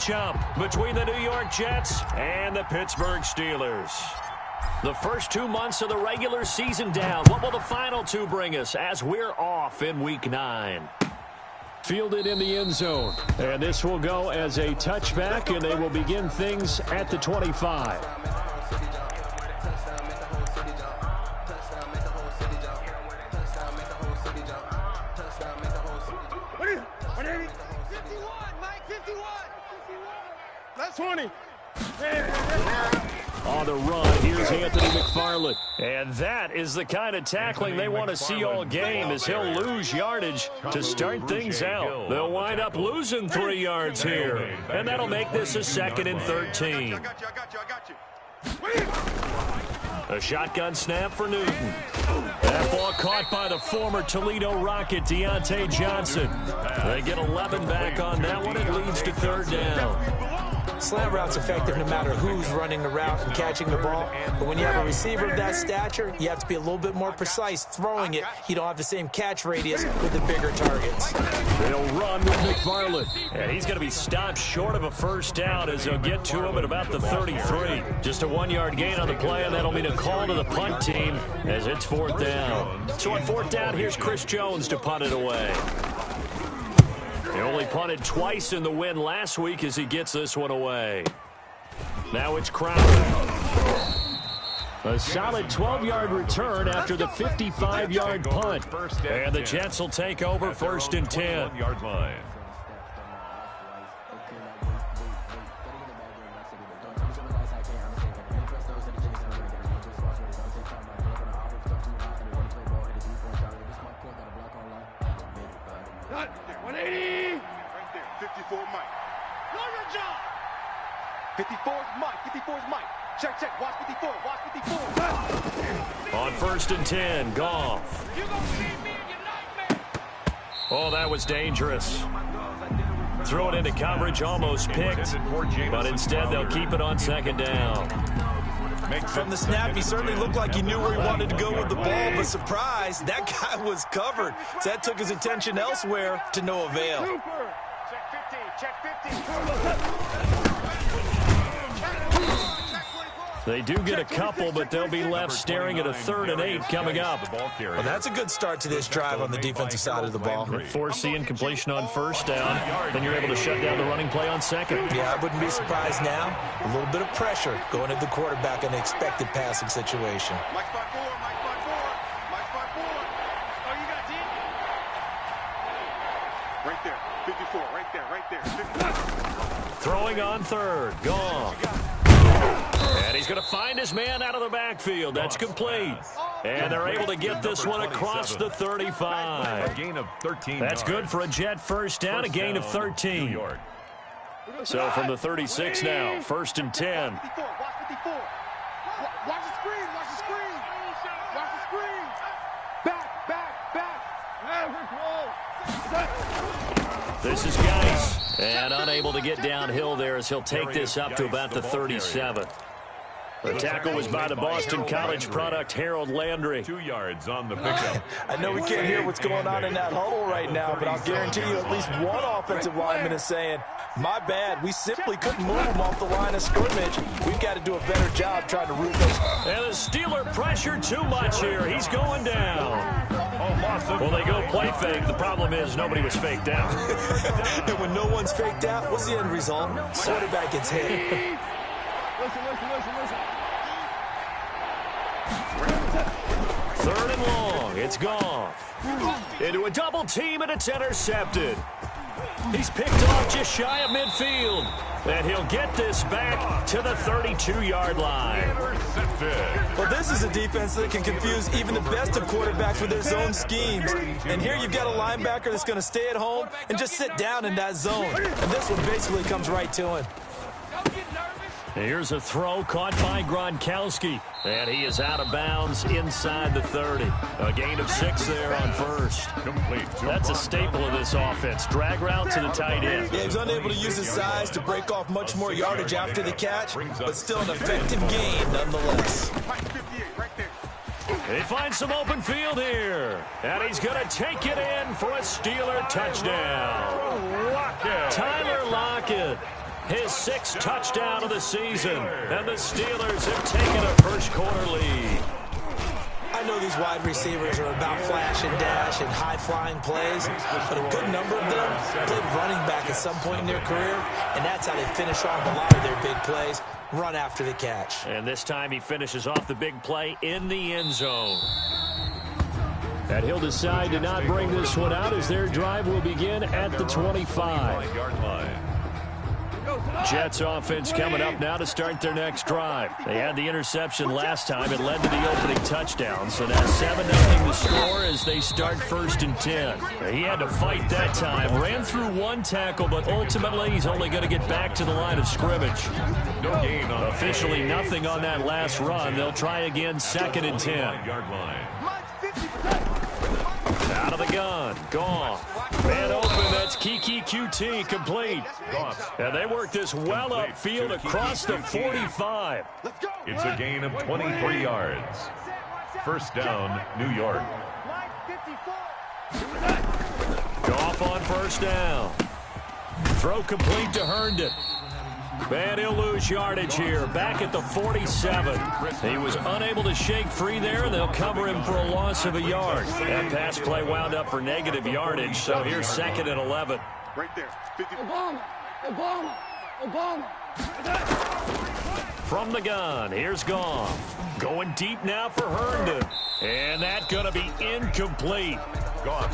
Jump between the New York Jets and the Pittsburgh Steelers. The first 2 months of the regular season down. What will the final two bring us as we're off in Week 9? Fielded in the end zone. And this will go as a touchback, and they will begin things at the 25. That's 20. On the run, here's Anthony McFarland. And that is the kind of tackling they want to see all game, as he'll lose yardage to start things out. They'll wind up losing 3 yards here, and that'll make this a 2nd and 13. A shotgun snap for Newton. That ball caught by the former Toledo Rocket, Deontay Johnson. They get 11 back on that one. It leads to 3rd down. Slant route's effective no matter who's running the route and catching the ball. But when you have a receiver of that stature, you have to be a little bit more precise throwing it. You don't have the same catch radius with the bigger targets. They'll run with McFarland. And he's going to be stopped short of a 1st down as they'll get to him at about the 33. Just a 1-yard gain on the play, and that'll mean a call to the punt team as it's 4th down. So on 4th down, here's Chris Jones to punt it away. He only punted twice in the win last week as he gets this one away. Now it's Crowder. A solid 12-yard return after the 55-yard punt. And the Jets will take over 1st and 10. Check. Watch 54. On 1st and 10, Goff. Oh, that was dangerous. Throw it into coverage, almost picked. But instead, they'll keep it on 2nd down. From the snap, he certainly looked like he knew where he wanted to go with the ball, but surprise, that guy was covered. So that took his attention elsewhere to no avail. Check 15. They do get a couple, but they'll be left staring at a 3rd and 8 coming up. Well, that's a good start to this drive on the defensive side of the ball. Foreseeing completion on 1st down, then you're able to shut down the running play on 2nd. Yeah, I wouldn't be surprised now. A little bit of pressure going at the quarterback in the expected passing situation. Mike spot 4. Oh, you got deep? Right there. 54. Right there. 54. Throwing on 3rd. Goff. And he's going to find his man out of the backfield. That's complete. And they're able to get this one across the 35. Gain of 13. That's good for a Jet 1st down, a gain of 13. So from the 36 now, 1st and 10. Watch 54. Watch the screen. Back. This is Geis. And unable to get downhill there as he'll take this up to about the 37. The tackle was by the Boston College product, Harold Landry. 2 yards on the pickup. I know we can't hear what's going on in that huddle right now, but I'll guarantee you at least one offensive lineman is saying, my bad, we simply couldn't move him off the line of scrimmage. We've got to do a better job trying to root those. And the Steeler pressure too much here. He's going down. Well, they go play fake. The problem is nobody was faked out. And when no one's faked out, what's the end result? Quarterback gets hit. Listen. 3rd and long. It's Goff. Into a double team, and it's intercepted. He's picked off just shy of midfield. And he'll get this back to the 32-yard line. Well, this is a defense that can confuse even the best of quarterbacks with their zone schemes. And here you've got a linebacker that's going to stay at home and just sit down in that zone. And this one basically comes right to him. Here's a throw caught by Gronkowski. And he is out of bounds inside the 30. A gain of 6 there on 1st. Complete. That's a staple of this offense. Drag route to the tight end. Yeah, he's unable to use his size to break off much more yardage after the catch, but still an effective gain nonetheless. He finds some open field here. And he's going to take it in for a Steeler touchdown. Tyler Lockett. his 6th touchdown of the season. And the Steelers have taken a first-quarter lead. I know these wide receivers are about flash and dash and high-flying plays, but a good number of them played running back at some point in their career, and that's how they finish off a lot of their big plays, run after the catch. And this time he finishes off the big play in the end zone. And he'll decide to not bring this one out as their drive will begin at the 25-yard line. Jets offense coming up now to start their next drive. They had the interception last time. It led to the opening touchdown. So now 7-0 the score as they start 1st and 10. He had to fight that time. Ran through one tackle, but ultimately he's only going to get back to the line of scrimmage. No gain on Officially nothing on that last run. They'll try again 2nd and 10. Out of the gun. Goff. Man open. That's Kiki QT complete. And they work this well upfield across the 45. It's a gain of 23 yards. First down, New York. Goff on first down. Throw complete to Herndon. And he'll lose yardage here. Back at the 47. He was unable to shake free there, and they'll cover him for a loss of a yard. That pass play wound up for negative yardage, so here's 2nd and 11. Right there. Obama. From the gun, here's Goff. Going deep now for Herndon. And that's going to be incomplete.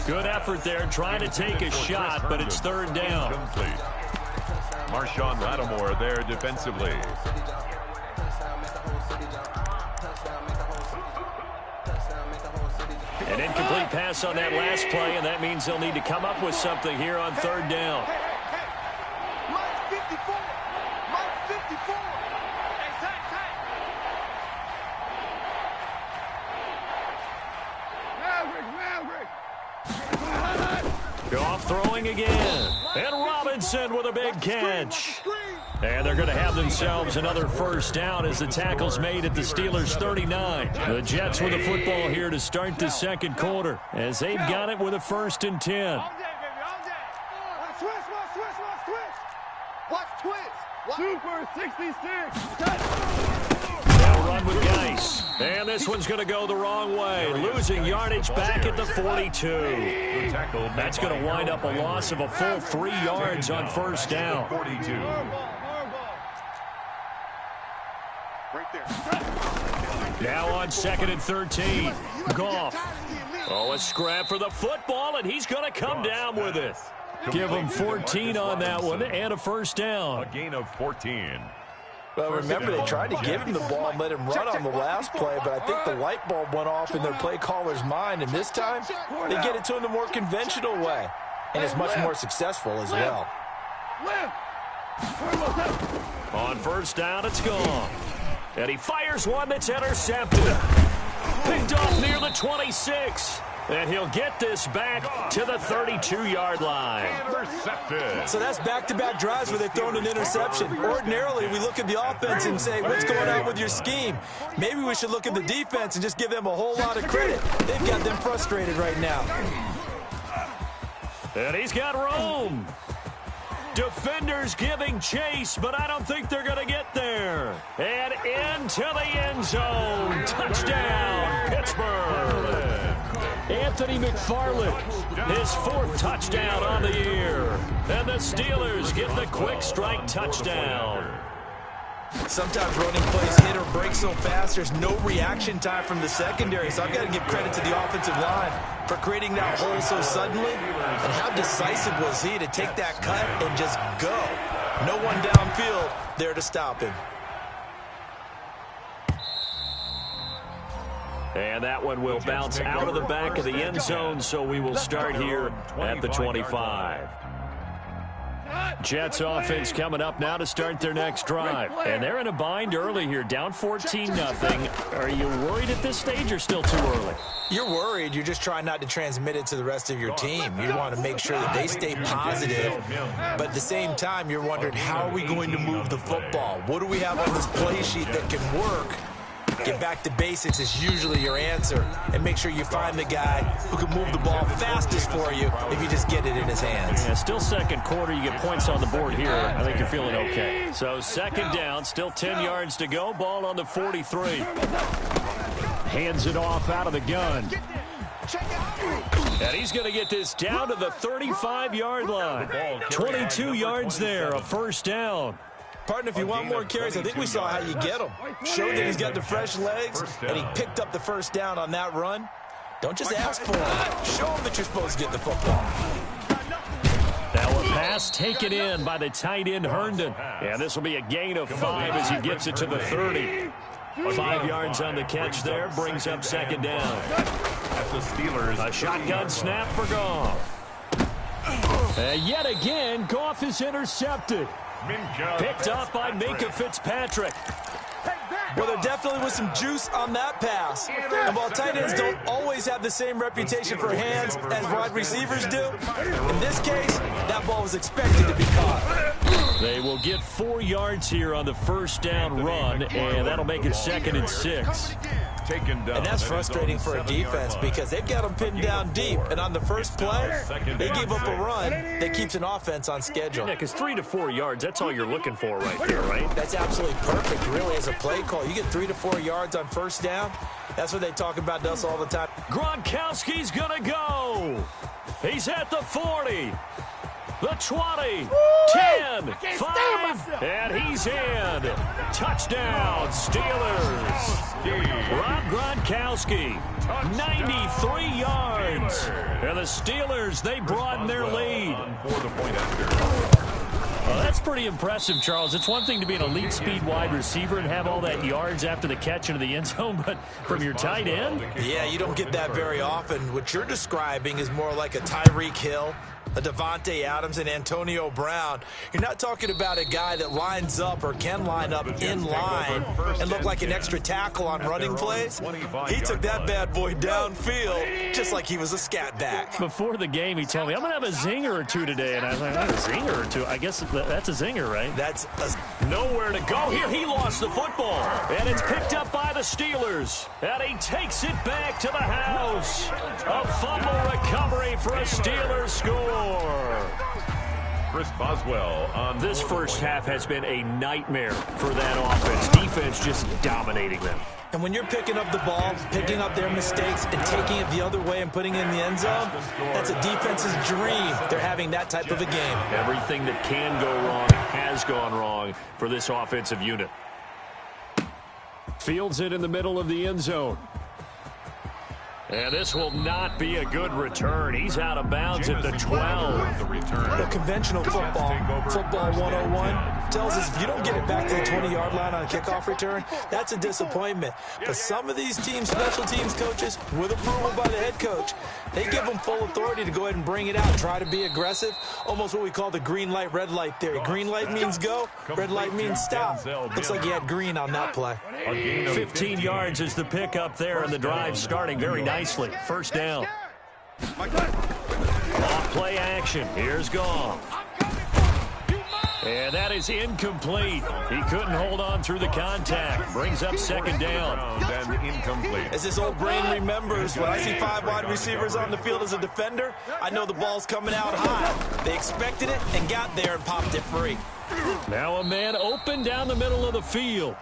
Good effort there trying to take a shot, but it's 3rd down. Marshawn Lattimore there defensively. An incomplete pass on that last play, and that means they'll need to come up with something here on 3rd down. Mike 54. Goff throwing again. And Robinson with a big catch. And they're going to have themselves another first down as the tackle's made at the Steelers' 39. The Jets with the football here to start the 2nd quarter as they've got it with a 1st and 10. Watch twist. Super 66. They'll run with Geis. And this one's going to go the wrong way. Losing yardage back at the 42. That's going to wind up a loss of a full 3 yards on first down. 42. Right there. Now on 2nd and 13. Goff. Oh, a scrap for the football, and he's going to come down with it. Give him 14 on that one and a first down. A gain of 14. Well, remember, they tried to give him the ball and let him run on the last play, but I think the light bulb went off in their play caller's mind, and this time they get it to him the more conventional way, and it's much more successful as well. On first down, it's gone. And he fires one that's intercepted. Picked off near the 26. And he'll get this back to the 32-yard line. Intercepted. So that's back-to-back drives where they've thrown an interception. Ordinarily, we look at the offense and say, what's going on with your scheme? Maybe we should look at the defense and just give them a whole lot of credit. They've got them frustrated right now. And he's got Rome. Defenders giving chase, but I don't think they're going to get there. And into the end zone. Touchdown, Pittsburgh. Anthony McFarland, his 4th touchdown on the year. And the Steelers get the quick strike touchdown. Sometimes running plays hit or break so fast, there's no reaction time from the secondary. So I've got to give credit to the offensive line for creating that hole so suddenly. And how decisive was he to take that cut and just go? No one downfield there to stop him. And that one will bounce out of the back of the end zone, so we will start here at the 25. Jets offense coming up now to start their next drive. And they're in a bind early here, down 14-0. Are you worried at this stage or still too early? You're worried. You're just trying not to transmit it to the rest of your team. You want to make sure that they stay positive. But at the same time, you're wondering, how are we going to move the football? What do we have on this play sheet that can work Get back to basics is usually your answer. And make sure you find the guy who can move the ball fastest for you if you just get it in his hands. Yeah, still second quarter. You get points on the board here. I think you're feeling okay. So second down, still 10 yards to go. Ball on the 43. Hands it off out of the gun. And he's going to get this down to the 35-yard line. 22 yards there, a first down. Partner, if you want more carries, I think we saw how you get him. Showed that he's got the fresh legs, and he picked up the first down on that run. Don't just ask for him. Show him that you're supposed to get the football. Now a pass taken in by the tight end Herndon. And this will be a gain of 5 as he gets it to the 30. 5 yards on the catch there, brings up second down. At the Steelers. A shotgun snap for Goff. And yet again, Goff is intercepted. Picked up by Minka Fitzpatrick. Well, there definitely was some juice on that pass. And while tight ends don't always have the same reputation for hands as wide receivers do, in this case, that ball was expected to be caught. They will get 4 yards here on the first down run, and that'll make it 2nd and 6. And that's frustrating for a defense because they've got them pinned down deep. And on the first play, they gave up a run that keeps an offense on schedule. Yeah, because 3 to 4 yards, that's all you're looking for right there, right? That's absolutely perfect, really, as a play call. You get 3 to 4 yards on first down. That's what they talk about to us all the time. Gronkowski's going to go. He's at the 40. The 20, 10, 5, and he's in. Touchdown, Steelers. Rob Gronkowski, 93 yards. And the Steelers, they broaden their lead. Well, that's pretty impressive, Charles. It's one thing to be an elite speed wide receiver and have all that yards after the catch into the end zone, but from your tight end? Yeah, you don't get that very often. What you're describing is more like a Tyreek Hill, a Devontae Adams, and Antonio Brown. You're not talking about a guy that lines up or can line up in line and look like an extra tackle on running plays. He took that bad boy downfield just like he was a scat back. Before the game, he told me, I'm going to have a zinger or two today. And I was like, a zinger or two? I guess that's a zinger, right? That's nowhere to go here. He lost the football. And it's picked up by the Steelers. And he takes it back to the house. A fumble recovery for a Steelers score. Chris Boswell on this first half has been a nightmare for that offense. Defense just dominating them. And when you're picking up the ball, picking up their mistakes, and taking it the other way and putting it in the end zone, that's a defense's dream. They're having that type of a game. Everything that can go wrong has gone wrong for this offensive unit. Fields it in the middle of the end zone. And this will not be a good return. He's out of bounds at the 12. The conventional football 101, tells us if you don't get it back to the 20-yard line on a kickoff return, that's a disappointment. But some of these teams, special teams coaches, with approval by the head coach, they give them full authority to go ahead and bring it out, try to be aggressive, almost what we call the green light, red light theory. Green light means go, red light means stop. Looks like he had green on that play. 15 yards is the pickup there, and the drive starting very nicely. First down. Off play action. Here's Goff. And that is incomplete. He couldn't hold on through the contact. Brings up second down. And incomplete. As his old brain remembers, when I see 5 wide receivers on the field as a defender, I know the ball's coming out high. They expected it and got there and popped it free. Now a man open down the middle of the field.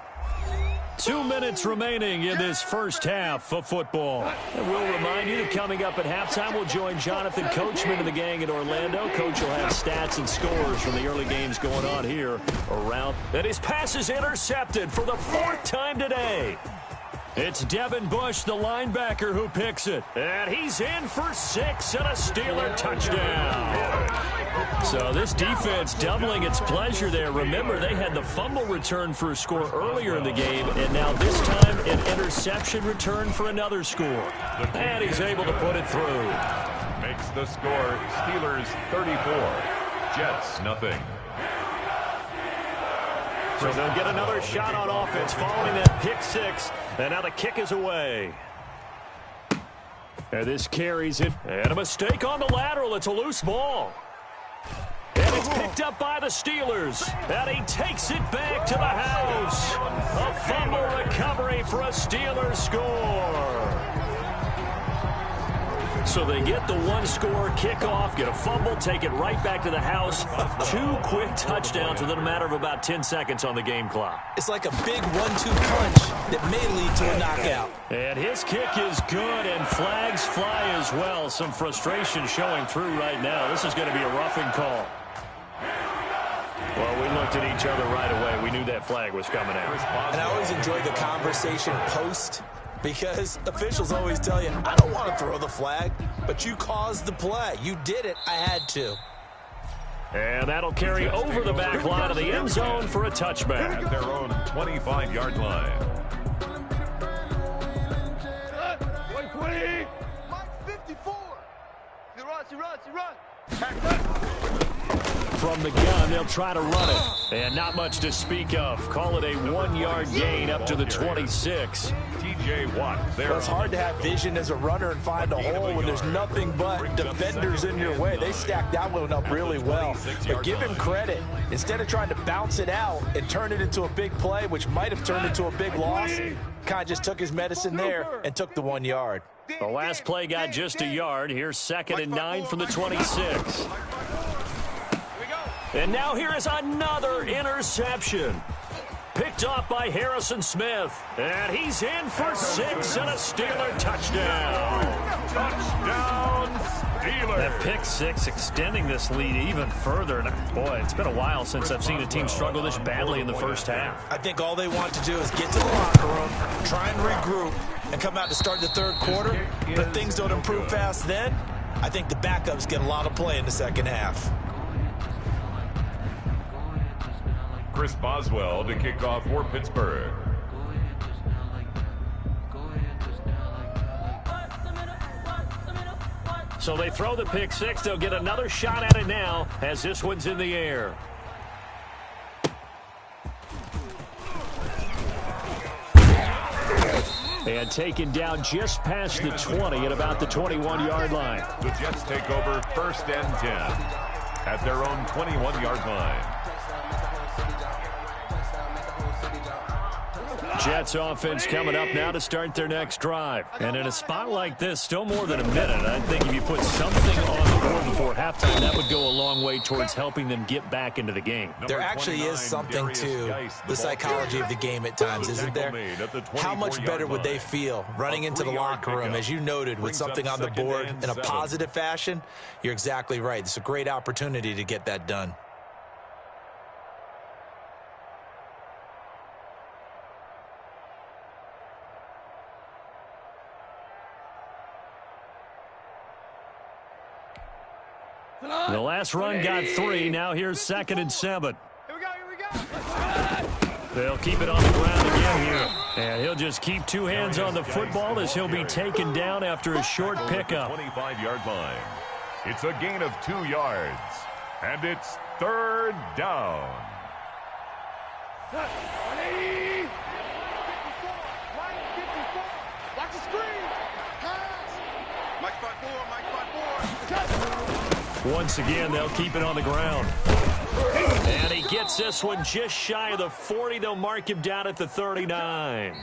2 minutes remaining in this first half of football. And we'll remind you that coming up at halftime, we'll join Jonathan Coachman and the gang in Orlando. Coach will have stats and scores from the early games going on here around. And his pass is intercepted for the 4th time today. It's Devin Bush, the linebacker, who picks it. And he's in for 6 and a Steeler touchdown. So this defense doubling its pleasure there. Remember, they had the fumble return for a score earlier in the game, and now this time an interception return for another score. And he's able to put it through. Makes the score Steelers 34, Jets nothing. So they'll get another shot on offense following that pick 6, and now the kick is away. And this carries it, and a mistake on the lateral. It's a loose ball. And it's picked picked up by the Steelers, and he takes it back to the house. A fumble recovery for a Steelers score. So they get the one-score kickoff, get a fumble, take it right back to the house. 2 quick touchdowns within a matter of about 10 seconds on the game clock. It's like a big 1-2 punch that may lead to a knockout. And his kick is good, and flags fly as well. Some frustration showing through right now. This is going to be a roughing call. Well, we looked at each other right away. We knew that flag was coming out. And I always enjoy the conversation post, because officials always tell you, I don't want to throw the flag, but you caused the play. You did it. I had to. And that'll carry over the back line of the end zone for a touchback. At their own 25-yard line. 120. Mike 54. He runs. From the gun, they'll try to run it. And not much to speak of. Call it a 1-yard gain up to the 26. T.J. Watt there. Well, it's hard to have vision as a runner and find a hole when there's nothing but defenders in your way. They stacked that one up really well. But give him credit. Instead of trying to bounce it out and turn it into a big play, which might have turned into a big loss, kind of just took his medicine there and took the 1 yard. The last play got just a yard. Here's 2nd and 9 from the 26. And now here is another interception. Picked off by Harrison Smith. And he's in for 6 and a Steeler touchdown. Touchdown, Steelers. That pick 6 extending this lead even further. And boy, it's been a while since I've seen a team struggle this badly in the first half. I think all they want to do is get to the locker room, try and regroup, and come out to start the third quarter. But things don't improve fast then. I think the backups get a lot of play in the second half. Chris Boswell to kick off for Pittsburgh. So they throw the pick 6. They'll get another shot at it now as this one's in the air. And taken down just past the 20 at about the 21-yard line. The Jets take over 1st and 10 at their own 21-yard line. Jets offense coming up now to start their next drive. And in a spot like this, still more than a minute, I think if you put something on the board before halftime, that would go a long way towards helping them get back into the game. There actually is something to the psychology of the game at times, isn't there? How much better would they feel running into the locker room, as you noted, with something on the board in a positive fashion? You're exactly right. It's a great opportunity to get that done. The last run got 3. Now here's 2nd and 7. Here we go. They'll keep it on the ground again here. And he'll just keep 2 hands on the football as he'll be taken down after a short pickup. 25-yard line. It's a gain of 2 yards. And it's 3rd down. 180. Mike 54. Watch the screen. Pass. Mike 54. Once again, they'll keep it on the ground. And he gets this one just shy of the 40. They'll mark him down at the 39.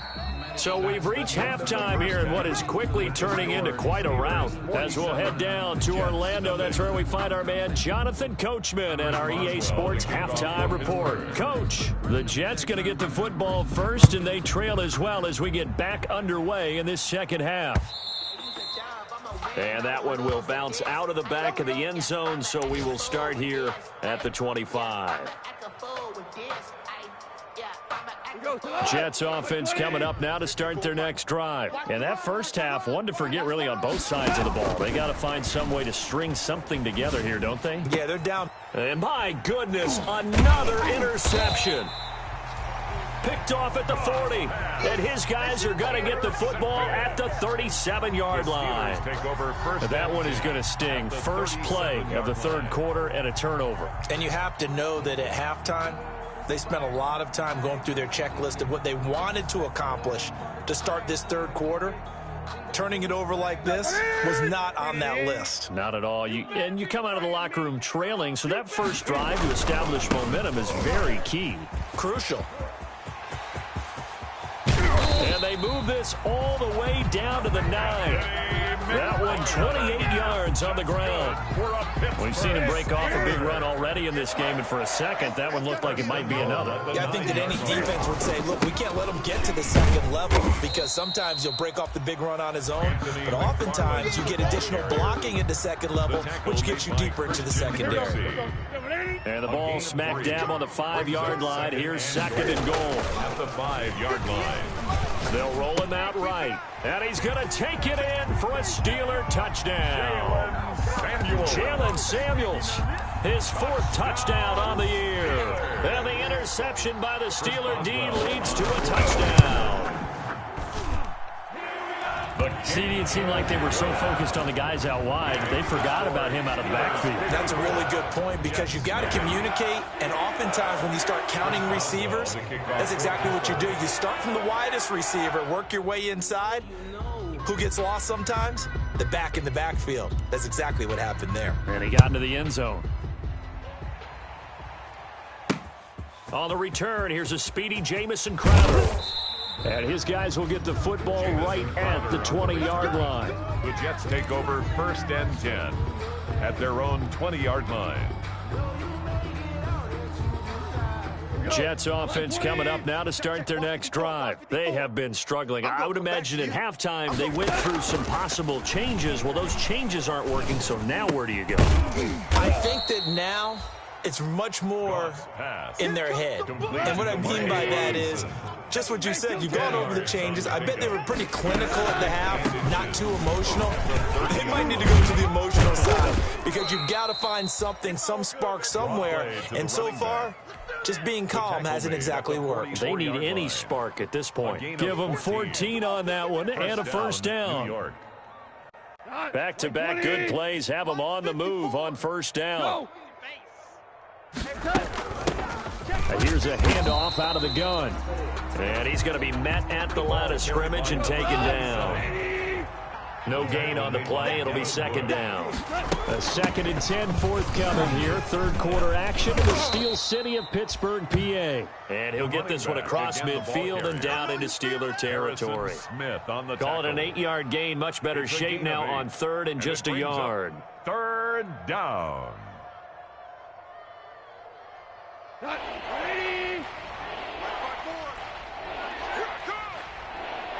So we've reached halftime here in what is quickly turning into quite a rout. As we'll head down to Orlando, that's where we find our man Jonathan Coachman at our EA Sports Halftime Report. Coach, the Jets going to get the football first, and they trail as well as we get back underway in this second half. And that one will bounce out of the back of the end zone, so we will start here at the 25. Jets offense coming up now to start their next drive. And that first half, one to forget really on both sides of the ball. They got to find some way to string something together here, don't they? Yeah, they're down. And my goodness, another interception. Picked off at the 40, and his guys are going to get the football at the 37-yard line. That one is going to sting. First play of the third quarter and a turnover. And you have to know that at halftime, they spent a lot of time going through their checklist of what they wanted to accomplish to start this third quarter. Turning it over like this was not on that list. Not at all. And you come out of the locker room trailing, so that first drive to establish momentum is very key. Crucial. And they move this all the way down to the 9. That one 28 yards on the ground. We've seen him break off a big run already in this game, and for a second, that one looked like it might be another. Yeah, I think that any defense would say, look, we can't let him get to the second level because sometimes he'll break off the big run on his own, but oftentimes you get additional blocking at the second level, which gets you deeper into the secondary. And the ball smack dab on the 5-yard line. Here's second and goal. At the 5-yard line. They'll roll him out right. And he's going to take it in for a Steeler touchdown. Jalen Samuels, his 4th touchdown on the year. And the interception by the Steeler D leads to a touchdown. See, it seemed like they were so focused on the guys out wide, they forgot about him out of the backfield. That's a really good point because you've got to communicate, and oftentimes when you start counting receivers, that's exactly what you do. You start from the widest receiver, work your way inside. Who gets lost sometimes? The back in the backfield. That's exactly what happened there. And he got into the end zone. On the return, here's a speedy Jamison Crowder. And his guys will get the football right at the 20-yard line. The Jets take over 1st and 10 at their own 20-yard line. Jets offense coming up now to start their next drive. They have been struggling. I would imagine at halftime they went through some possible changes. Well, those changes aren't working, so now where do you go? I think that now it's much more in their head. And what I mean by that is just what you said. You've gone over the changes. I bet they were pretty clinical at the half, not too emotional. They might need to go to the emotional side because you've got to find something, some spark somewhere. And so far, just being calm hasn't exactly worked. They need any spark at this point. Give them 14 on that one and a first down. Back-to-back good plays have them on the move on first down. And here's a handoff out of the gun. And he's going to be met at the line of scrimmage and taken down. No gain on the play. It'll be second down. A 2nd and 10 forthcoming here. Third quarter action in the Steel City of Pittsburgh, PA. And he'll get this one across midfield and down into Steeler territory. Call it an 8-yard gain. Much better shape now on 3rd and just a yard. 3rd down.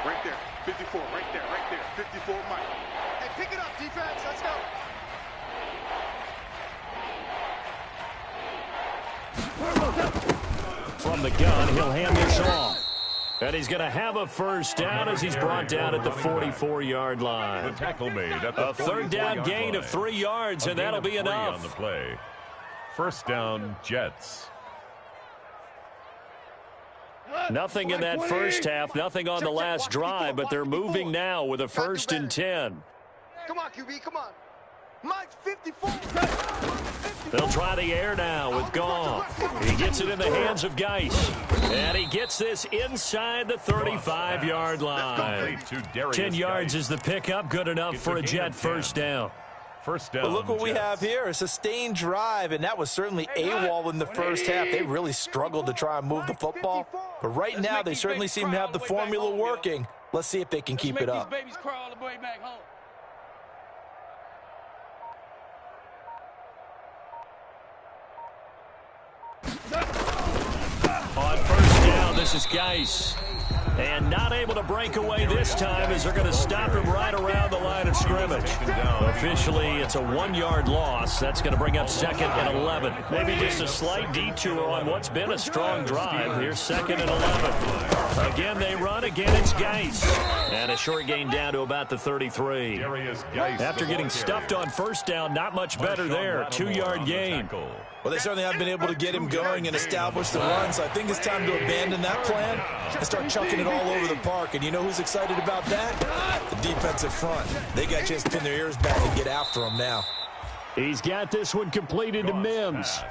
Right there, 54, right there, 54, Mike. Hey, pick it up, defense, let's go. From the gun, he'll hand this off. And he's going to have a first down as he's brought down at the 44-yard line. The tackle made at the a 3rd down gain of 3 yards, and that'll be enough. On the play. First down, Jets. Nothing in that first half, nothing on the last drive, but they're moving now with a 1st and 10. Come on, QB, come on. Mike's 54. They'll try the air now with Goff. He gets it in the hands of Geis. And he gets this inside the 35-yard line. 10 yards is the pickup, good enough for a Jet first down. First down. But look what we have here, a sustained drive, and that was certainly AWOL in the first half. They really struggled to try and move the football. But right now, they certainly seem to have the formula working. Let's see if they can keep it up. On first down, this is Geis. And not able to break away this time as they're going to stop him right around the line of scrimmage. Officially, it's a 1-yard loss. That's going to bring up 2nd and 11. Maybe just a slight detour on what's been a strong drive. Here's 2nd and 11. Again, they run. Again, it's Geis. And a short gain down to about the 33. After getting stuffed on first down, not much better there. 2-yard gain. Well, they certainly have been able to get him going and establish the run, so I think it's time to abandon that plan and start chucking it all over the park. And you know who's excited about that? The defensive front. They got a chance to pin their ears back and get after him now. He's got this one completed to Mims.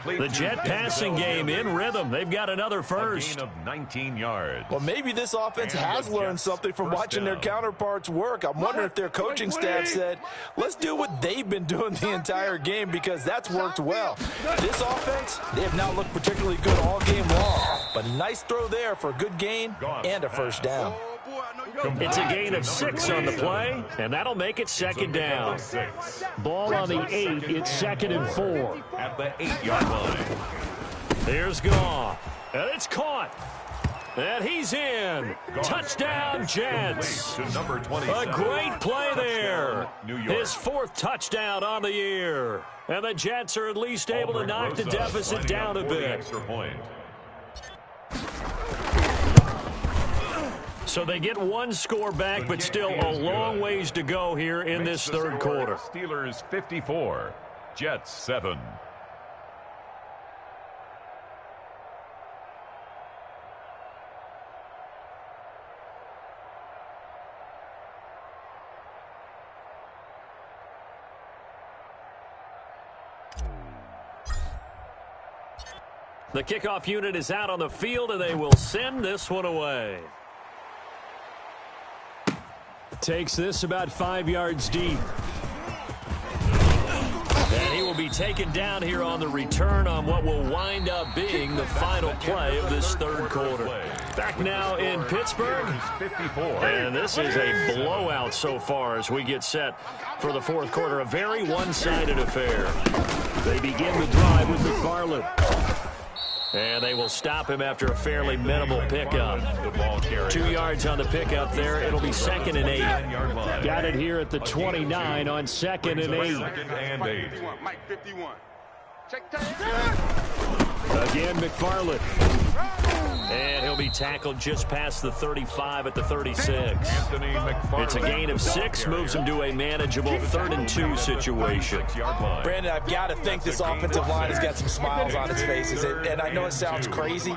The Jet passing game in rhythm. They've got another first. A gain of 19 yards. Well, maybe this offense has learned something from watching their counterparts work. I'm wondering if their coaching staff said, let's do what they've been doing the entire game, because that's worked well. This offense, they have not looked particularly good all game long. But nice throw there for a good gain and a first down. It's a gain of 6 on the play, and that'll make it second down. Ball on the 8. It's 2nd and 4. At the 8-yard line. Here's Goff, and it's caught. And he's in. Touchdown, Jets. A great play there. His 4th touchdown on the year. And the Jets are at least able to knock the deficit down a bit. So they get one score back, but still a long ways to go here in this third quarter. Steelers 54, Jets 7. The kickoff unit is out on the field, and they will send this one away. Takes this about 5 yards deep. And he will be taken down here on the return on what will wind up being the final play of this third quarter. Back now in Pittsburgh. And this is a blowout so far as we get set for the fourth quarter. A very one-sided affair. They begin the drive with McFarland. And they will stop him after a fairly minimal pickup. 2 yards on the pickup there. It'll be 2nd and 8. Got it here at the 29 on 2nd and 8. Mike 51. Again, McFarland. And he'll be tackled just past the 35 at the 36. It's a gain of 6, moves him to a manageable 3rd and 2 situation. Brandon, I've got to think this offensive line has got some smiles on its faces. And I know it sounds crazy,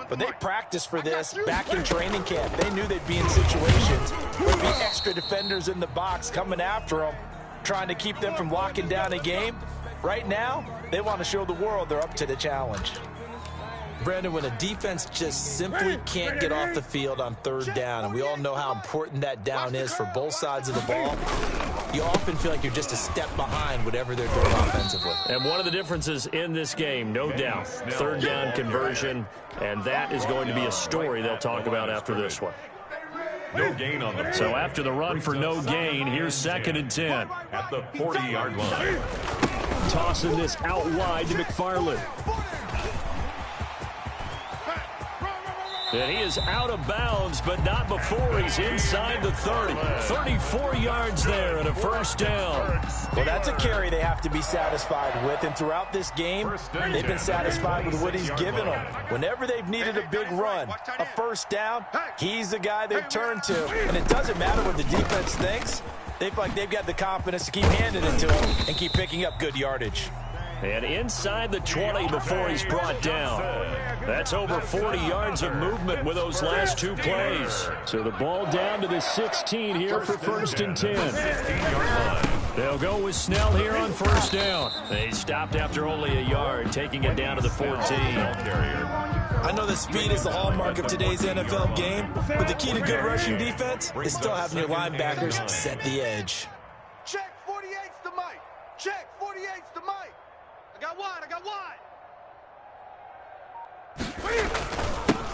but they practiced for this back in training camp. They knew they'd be in situations where there'd be extra defenders in the box coming after them, trying to keep them from locking down a game. Right now, they want to show the world they're up to the challenge. Brandon, when a defense just simply can't get off the field on 3rd down, and we all know how important that down is for both sides of the ball, you often feel like you're just a step behind whatever they're doing offensively. And one of the differences in this game, no doubt, 3rd down conversion, and that is going to be a story they'll talk about after this one. No gain on the play. So after the run for no gain, here's 2nd and 10. At the 40-yard line. Tossing this out wide to McFarland. And he is out of bounds, but not before he's inside the 30. 34 yards there and a first down. Well, that's a carry they have to be satisfied with. And throughout this game, they've been satisfied with what he's given them. Whenever they've needed a big run, a first down, he's the guy they've turned to. And it doesn't matter what the defense thinks. They feel like they've got the confidence to keep handing it to him and keep picking up good yardage. And inside the 20 before he's brought down. That's over 40 yards of movement with those last 2 plays. So the ball down to the 16 here for 1st and 10. They'll go with Snell here on first down. They stopped after only a yard, taking it down to the 14. I know that speed is the hallmark of today's NFL game, but the key to good rushing defense is still having your linebackers set the edge. Check 48's the Mike. Check 48's the Mike. I got wide.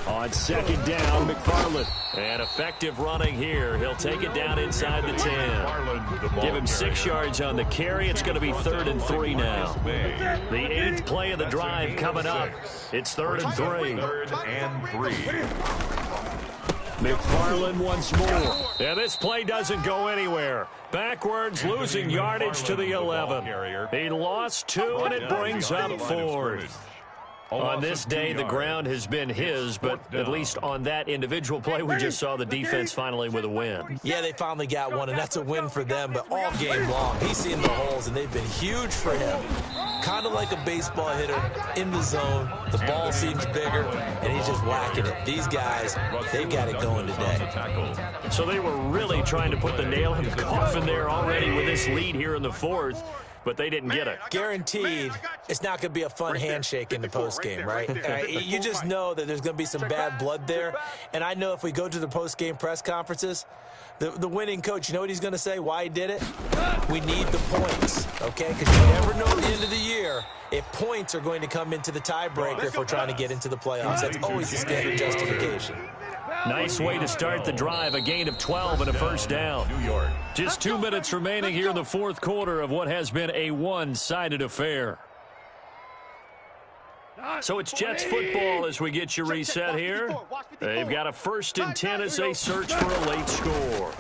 On 2nd down, McFarland. And effective running here. He'll take it down inside the 10. Give him 6 yards on the carry. It's going to be 3rd and 3 now. The 8th play of the drive coming up. It's 3rd and 3. 3rd and 3. McFarland once more. Yeah, this play doesn't go anywhere. Backwards, losing yardage to the 11. He lost 2, and it brings up 4th. On this day, the ground has been his, but at least on that individual play, we just saw the defense finally with a win. Yeah, they finally got one, and that's a win for them, but all game long, he's seen the holes, and they've been huge for him. Kind of like a baseball hitter in the zone. The ball seems bigger, and he's just whacking it. These guys, they've got it going today. So they were really trying to put the nail in the coffin there already with this lead here in the 4th. but they didn't get it. Guaranteed, it's not going to be a fun handshake in the postgame, right? You just know that there's going to be some bad blood there. And I know if we go to the postgame press conferences, the winning coach, you know what he's going to say, why he did it? We need the points, okay? Because you never know at the end of the year if points are going to come into the tiebreaker if we're trying to get into the playoffs. That's always the standard justification. Nice way to start the drive, a gain of 12 and a first down. Just 2 minutes remaining here in the fourth quarter of what has been a one-sided affair. So it's Jets football as we get you reset here. They've got a 1st and 10 as they search for a late score.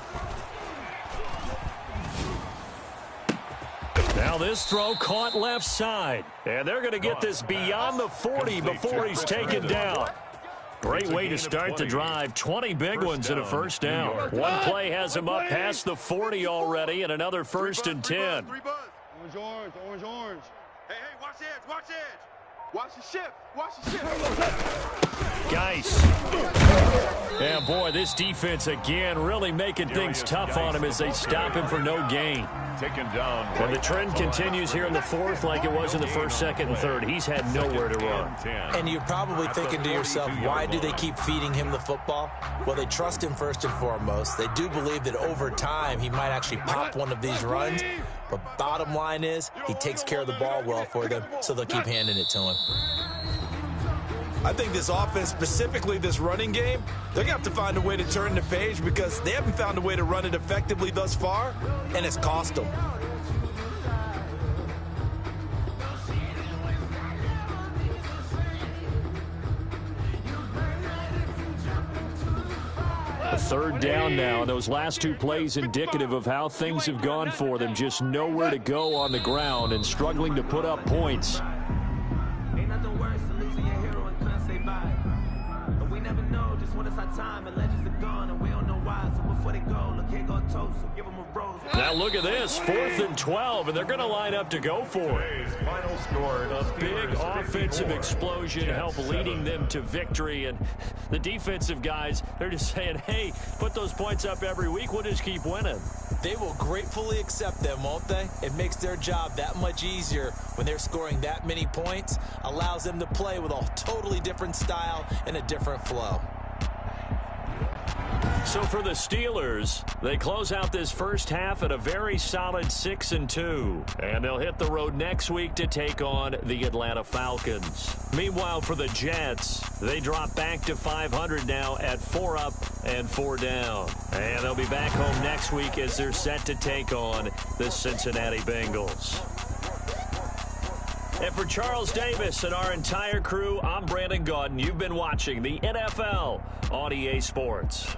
Now this throw caught left side. And they're going to get this beyond the 40 before he's taken down. Great way to start the drive. 20 big ones and a first down. One play has him up past the 40 already and another 1st and 10. Orange, orange, orange, orange. Hey, watch the edge, watch the edge. Watch the shift, watch the shift. Geis. Yeah, boy, this defense again really making things tough on him as they stop him for no gain. Taken down. And the trend continues here in the fourth like it was in the first, second, and third. He's had nowhere to run. And you're probably thinking to yourself, why do they keep feeding him the football? Well, they trust him first and foremost. They do believe that over time he might actually pop one of these runs. But bottom line is, he takes care of the ball well for them, so they'll keep handing it to him. I think this offense, specifically this running game, they're going to have to find a way to turn the page because they haven't found a way to run it effectively thus far, and it's cost them. A 3rd down now, and those last 2 plays indicative of how things have gone for them. Just nowhere to go on the ground and struggling to put up points. Ain't nothing worse than losing your hero and couldn't say bye. But we never know just when it's our time, and legends are gone, and we don't know why. So before they go, look, here go toast, so give them a rose. Now look at this, 4th and 12, and they're going to line up to go for it. Final score. A big offensive explosion helped leading them to victory, and the defensive guys, they're just saying, hey, put those points up every week, we'll just keep winning. They will gratefully accept them, won't they? It makes their job that much easier when they're scoring that many points, allows them to play with a totally different style and a different flow. So for the Steelers, they close out this first half at a very solid 6-2. And they'll hit the road next week to take on the Atlanta Falcons. Meanwhile, for the Jets, they drop back to 500 now at 4 up and 4 down. And they'll be back home next week as they're set to take on the Cincinnati Bengals. And for Charles Davis and our entire crew, I'm Brandon Gaudin. You've been watching the NFL on EA Sports.